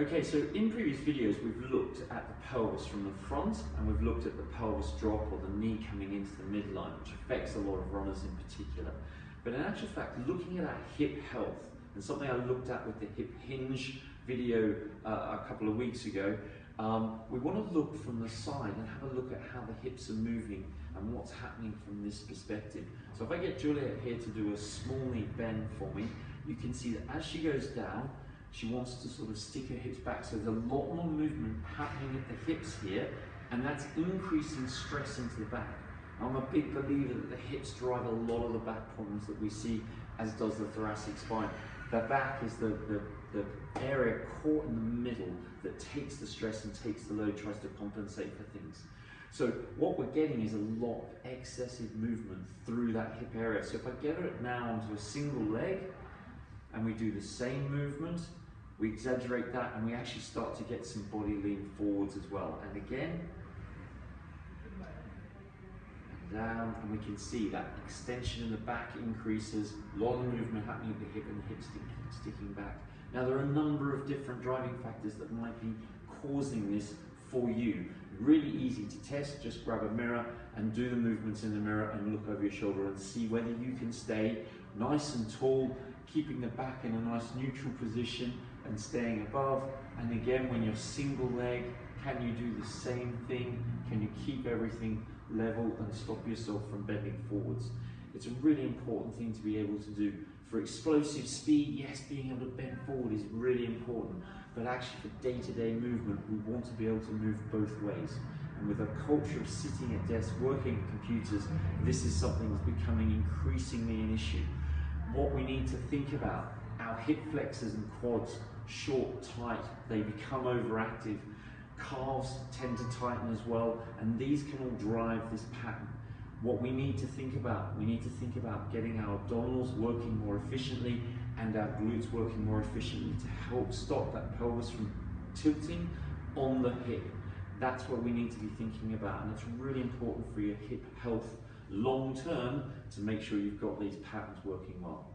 Okay, so in previous videos we've looked at the pelvis from the front and we've looked at the pelvis drop or the knee coming into the midline, which affects a lot of runners in particular. But in actual fact, looking at our hip health, and something I looked at with the hip hinge video a couple of weeks ago, we want to look from the side and have a look at how the hips are moving and what's happening from this perspective. So if I get Juliet here to do a small knee bend for me, you can see that as she goes down, she wants to sort of stick her hips back, so there's a lot more movement happening at the hips here, and that's increasing stress into the back. I'm a big believer that the hips drive a lot of the back problems that we see, as does the thoracic spine. The back is the area caught in the middle that takes the stress and takes the load, tries to compensate for things. So what we're getting is a lot of excessive movement through that hip area. So if I get her now onto a single leg, and we do the same movement, we exaggerate that and we actually start to get some body lean forwards as well. And again, and down, and we can see that extension in the back increases, a lot of movement happening at the hip and the hip sticking back. Now there are a number of different driving factors that might be causing this for you. Really easy to test, just grab a mirror and do the movements in the mirror and look over your shoulder and see whether you can stay nice and tall, keeping the back in a nice neutral position and staying above. And again, when you're single leg, can you do the same thing? Can you keep everything level and stop yourself from bending forwards? It's a really important thing to be able to do. For explosive speed, yes, being able to bend forward is really important, but actually for day-to-day movement, we want to be able to move both ways. And with a culture of sitting at desks, working at computers, this is something that's becoming increasingly an issue. What we need to think about, our hip flexors and quads, short, tight, they become overactive. Calves tend to tighten as well, and these can all drive this pattern. What we need to think about, getting our abdominals working more efficiently and our glutes working more efficiently to help stop that pelvis from tilting on the hip. That's what we need to be thinking about, and it's really important for your hip health long term to make sure you've got these patterns working well.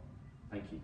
Thank you.